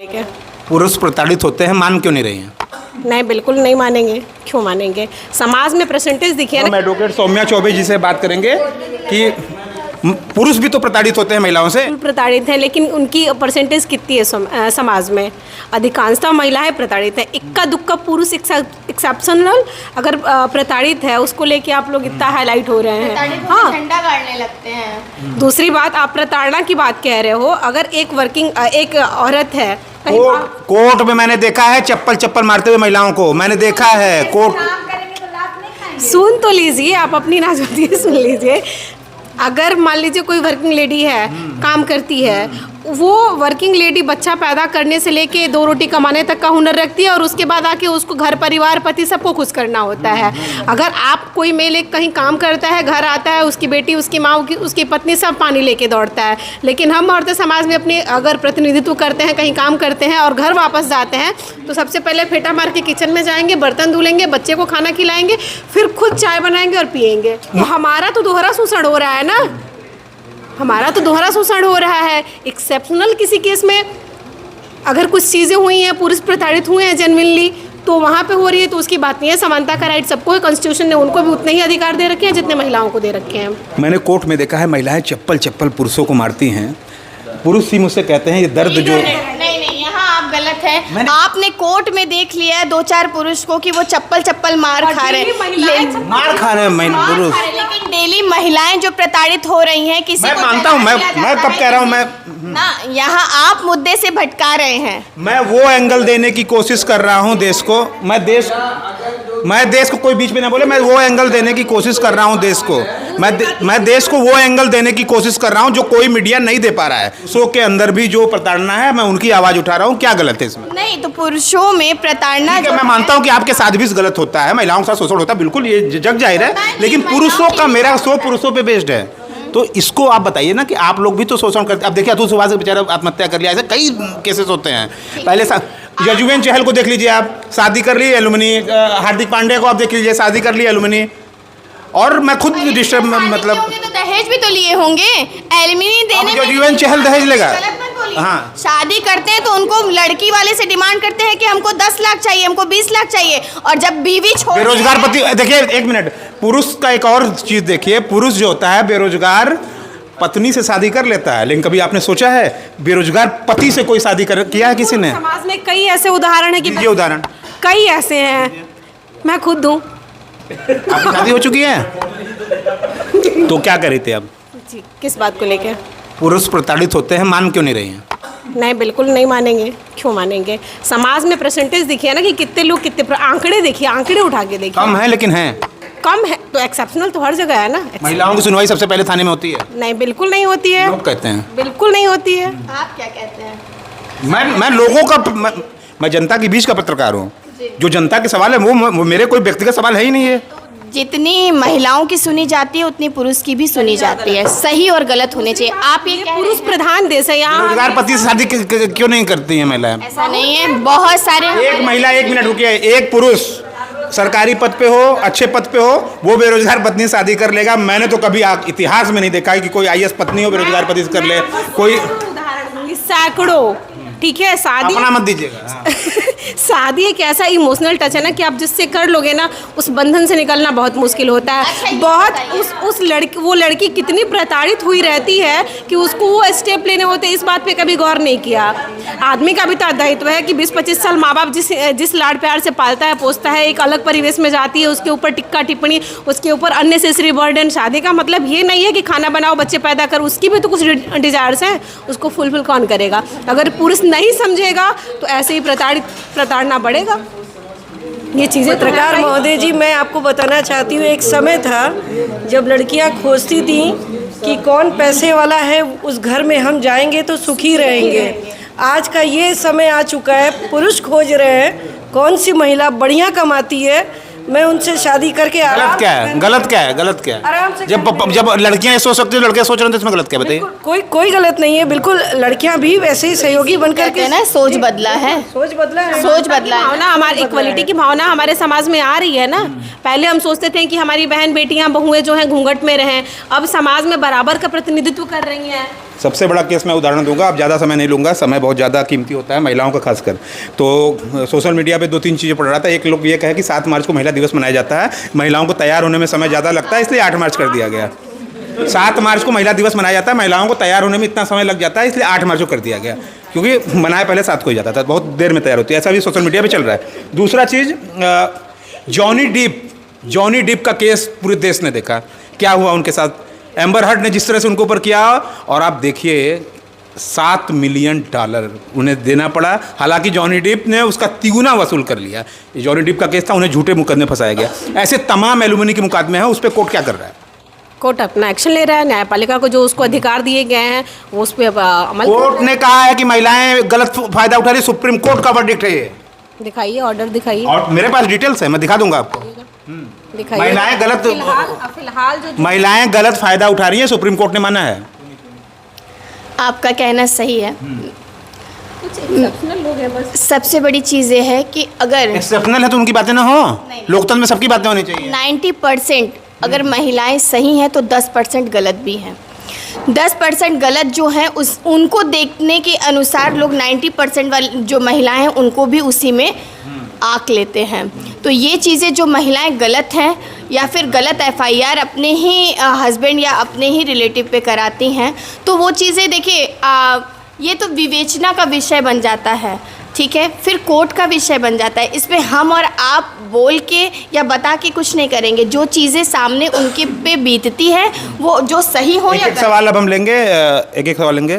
ठीक है। पुरुष प्रताड़ित होते हैं, मान क्यों नहीं रही हैं? नहीं, बिल्कुल नहीं मानेंगे। क्यों मानेंगे? समाज में परसेंटेज दिखिए हम ना। एडवोकेट सौम्या चौबे जी से बात करेंगे कि पुरुष भी तो प्रताड़ित होते हैं महिलाओं से। प्रताड़ित है, लेकिन उनकी परसेंटेज कितनी है समाज में? अधिकांशतः महिलाएं प्रताड़ित हैं। इक्का दुक्का पुरुष एक्सेप्शनल अगर प्रताड़ित है, उसको लेके आप लोग इतना हाईलाइट हो रहे हैं। हाँ, झंडा गाड़ने लगते हैं। दूसरी बात, आप प्रताड़ना की बात कह रहे हो। अगर एक औरत है कोर्ट में मैंने देखा है चप्पल मारते हुए महिलाओं को, मैंने देखा है कोर्ट। सुन तो लीजिए, आप अपनी नाजवाती सुन लीजिए। अगर मान लीजिए कोई वर्किंग लेडी है, काम करती है, वो वर्किंग लेडी बच्चा पैदा करने से लेके 2 रोटी कमाने तक का हुनर रखती है और उसके बाद आके उसको घर परिवार पति सबको खुश करना होता है। अगर आप कोई मेल एक कहीं काम करता है, घर आता है, उसकी बेटी, उसकी माँ, उसकी पत्नी सब पानी लेके दौड़ता है। लेकिन हम औरतें समाज में अपने अगर प्रतिनिधित्व करते हैं, कहीं काम करते हैं और घर वापस जाते हैं, तो सबसे पहले फेंटा मार के किचन में जाएंगे, बर्तन धुलेंगे, बच्चे को खाना खिलाएंगे, फिर खुद चाय बनाएंगे और पियेंगे। तो हमारा तो दोहरा शोषण हो रहा है ना, हमारा तो दोहरा शोषण हो रहा है। एक्सेप्शनल किसी केस में अगर कुछ चीज़ें हुई हैं, पुरुष प्रताड़ित हुए हैं जेन्युइनली, तो वहाँ पे हो रही है, तो उसकी बात नहीं है। समानता का राइट सबको है, कॉन्स्टिट्यूशन ने उनको भी उतने ही अधिकार दे रखे हैं जितने महिलाओं को दे रखे हैं। मैंने कोर्ट में देखा है महिलाएं चप्पल पुरुषों को मारती हैं। पुरुष ही मुझसे कहते हैं ये दर्द जो नहीं, यहाँ आप गलत हैं। आपने कोर्ट में देख लिया है 2-4 पुरुष को कि वो चप्पल मार खा रहे हैं, मार खा रहे हैं पुरुष। लेकिन डेली महिलाएं जो प्रताड़ित हो रही हैं, किसी मैं को मानता हूँ, मैं कब कह रहा हूँ, मैं ना, यहाँ आप मुद्दे से भटका रहे हैं। मैं वो एंगल देने की कोशिश कर रहा हूँ देश को। मैं देश को, कोई बीच में ना बोले, मैं वो एंगल देने की कोशिश कर रहा हूँ देश को। मैं देश को वो एंगल देने की कोशिश कर रहा हूँ जो कोई मीडिया नहीं दे पा रहा है। पुरुषों के अंदर भी जो प्रताड़ना है, मैं उनकी आवाज़ उठा रहा हूँ। क्या गलत है इसमें? नहीं, तो पुरुषों में प्रताड़ना, मैं मानता हूँ कि आपके साथ भी गलत होता है, महिलाओं के साथ शोषण होता है, बिल्कुल ये जग जाहिर है। लेकिन पुरुषों का, मेरा शो पुरुषों पे बेस्ड है। तो इसको आप बताइए ना कि आप लोग भी तो शोषण करते। अब देखिए, अतुल सुभाष के बेचारा आत्महत्या कर लिया, ऐसे कई केसेस होते हैं। पहले यजुवेंद्र चहल को देख लीजिए आप, शादी कर ली एलुमनी। हार्दिक पांड्या को आप देख लीजिए, शादी कर ली एलुमनी। और मैं खुद डिस्टर्ब, मतलब तो दहेज भी तो लिए होंगे, एलुमनी देने में। यजुवेंद्र चहल दहेज लेगा? हाँ, शादी करते हैं तो उनको लड़की वाले से डिमांड करते हैं कि हमको 10 लाख चाहिए, हमको 20 लाख चाहिए, और जब बीवी छोड़, बेरोजगार पति, देखिए एक मिनट, पुरुष का एक और चीज देखिए। पुरुष जो होता है बेरोजगार पत्नी से शादी कर लेता है, लेकिन कभी आपने सोचा है बेरोजगार पति से कोई शादी किया है किसी ने? समाज में कई ऐसे उदाहरण है कि ये उदाहरण कई ऐसे हैं, मैं खुद हूँ। आपकी शादी हो चुकी है? तो क्या करी थे अब? जी, किस बात को लेके? पुरुष प्रताड़ित होते हैं, मान क्यों नहीं रही हैं? नहीं, बिल्कुल नहीं मानेंगे। क्यों मानेंगे? समाज में परसेंटेज दिखिए ना कि कितने लोग, कितने आंकड़े देखिए, आंकड़े उठा के देखिए। कम है, लेकिन है। कम है तो एक्सेप्शनल तो हर जगह है ना। महिलाओं की सुनवाई सबसे पहले थाने में होती है? नहीं, बिल्कुल नहीं होती है। लोग कहते हैं। बिल्कुल नहीं होती है। आप क्या कहते हैं? मैं लोगों का, मैं जनता के बीच का पत्रकार हूँ। जो जनता के सवाल है वो मेरे कोई व्यक्तिगत सवाल है ही नहीं है। जितनी महिलाओं की सुनी जाती है, उतनी पुरुष की भी सुनी जाती है। सही और गलत होने चाहिए। आप ये पुरुष प्रधान देश है यहाँ। बेरोजगार पति से शादी क्यों नहीं करती हैं महिलाएं? ऐसा नहीं है, बहुत सारे। एक महिला, एक मिनट रुकिए, एक पुरुष सरकारी पद पे हो, अच्छे पद पे हो, वो बेरोजगार पत्नी से शादी कर लेगा। मैंने तो कभी इतिहास में नहीं देखा है कि कोई IAS पत्नी हो बेरोजगार पति से कर ले। कोई सैकड़ों, ठीक है, शादी अपना मत दीजिएगा। शादी एक ऐसा इमोशनल टच है ना कि आप जिससे कर लोगे ना, उस बंधन से निकलना बहुत मुश्किल होता है। बहुत उस लड़की, वो लड़की कितनी प्रताड़ित हुई रहती है कि उसको वो स्टेप लेने होते, इस बात पे कभी गौर नहीं किया। आदमी का भी तो दायित्व है कि 20-25 साल माँ बाप जिस लाड प्यार से पालता है, पोसता है, एक अलग परिवेश में जाती है, उसके ऊपर टिक्का टिप्पणी, उसके ऊपर अननेसेसरी बर्डन। शादी का मतलब ये नहीं है कि खाना बनाओ, बच्चे पैदा करो, उसकी भी तो कुछ डिजायर्स हैं, उसको फुलफिल कौन करेगा? अगर पुरुष नहीं समझेगा तो ऐसे ही प्रताड़ना बढ़ेगा। ये चीज़ें पत्रकार महोदय जी, मैं आपको बताना चाहती हूँ, एक समय था जब लड़कियाँ खोजती थीं कि कौन पैसे वाला है, उस घर में हम जाएंगे तो सुखी रहेंगे। आज का ये समय आ चुका है, पुरुष खोज रहे हैं कौन सी महिला बढ़िया कमाती है, मैं उनसे शादी करके गलत क्या है? गलत क्या है? गलत क्या है? आराम से जब लड़कियां ये सोच सकती हैं, लड़के सोच रहे हैं, तो इसमें गलत क्या? बताइए। कोई गलत नहीं है, बिल्कुल। लड़कियां भी वैसे ही सहयोगी बनकर के ना, सोच बदला है, सोच बदला है। भावना, हमारी इक्वलिटी की भावना हमारे समाज में आ रही है ना। पहले हम सोचते थे कि हमारी बहन बेटियां बहुएं जो हैं घूंघट में रहें, अब समाज में बराबर का प्रतिनिधित्व कर रही हैं। सबसे बड़ा केस मैं उदाहरण दूंगा, अब ज़्यादा समय नहीं लूँगा, समय बहुत ज़्यादा कीमती होता है महिलाओं का खासकर। तो सोशल मीडिया पे 2-3 चीज़ें पढ़ रहा था। एक लोग ये कहे कि 7 मार्च को महिला दिवस मनाया जाता है, महिलाओं को तैयार होने में समय ज़्यादा लगता है इसलिए 8 मार्च कर दिया गया। 7 मार्च को महिला दिवस मनाया जाता है, महिलाओं को तैयार होने में इतना समय लग जाता है इसलिए 8 मार्च को कर दिया गया, क्योंकि मनाया पहले 7 को ही जाता था, बहुत देर में तैयार होती है। ऐसा भी सोशल मीडिया पे चल रहा है। दूसरा चीज़, जॉनी डिप का केस पूरे देश ने देखा, क्या हुआ उनके साथ। एम्बर हर्ड ने जिस तरह से उनके ऊपर किया, और आप देखिए $7 मिलियन उन्हें देना पड़ा। हालांकि जॉनी डिप ने उसका तिगुना वसूल कर लिया। ये जॉनी डिप का केस था, उन्हें झूठे मुकदमे फंसाया गया। ऐसे तमाम एलुमनी के मुकदमे हैं, उस पर कोर्ट क्या कर रहा है? कोर्ट अपना एक्शन ले रहा है, न्यायपालिका को जो उसको अधिकार दिए गए हैं वो उस पर अमल। कोर्ट ने कहा है कि महिलाएं गलत फायदा उठा रही, सुप्रीम कोर्ट का वर्डिक्ट है ये। दिखाइए, ऑर्डर दिखाइए। और मेरे पास डिटेल्स है, मैं दिखा दूंगा आपको। दिखाइए। फिलहाल जो महिलाएं गलत फायदा उठा रही हैं, सुप्रीम कोर्ट ने माना है। आपका कहना सही है। कुछ एक्सेप्शनल लोग हैं बस। सबसे बड़ी चीज़ ये है कि अगर एक्सेप्शनल है तो उनकी बातें ना हो, लोकतंत्र में सबकी बातें होनी चाहिए। 90% अगर महिलाएं सही हैं तो 10% गलत भी हैं। 10% गलत जो हैं उस उनको देखने के अनुसार लोग 90% वाली जो महिलाएं हैं उनको भी उसी में आंक लेते हैं। तो ये चीज़ें जो महिलाएं गलत हैं या फिर गलत FIR अपने ही हस्बैंड या अपने ही रिलेटिव पे कराती हैं, तो वो चीज़ें देखिए ये तो विवेचना का विषय बन जाता है, ठीक है, फिर कोर्ट का विषय बन जाता है। इसमें हम और आप बोल के या बता के कुछ नहीं करेंगे। जो चीज़ें सामने उनके पे बीतती है वो जो सही हो या एक सवाल अब हम लेंगे, एक सवाल लेंगे।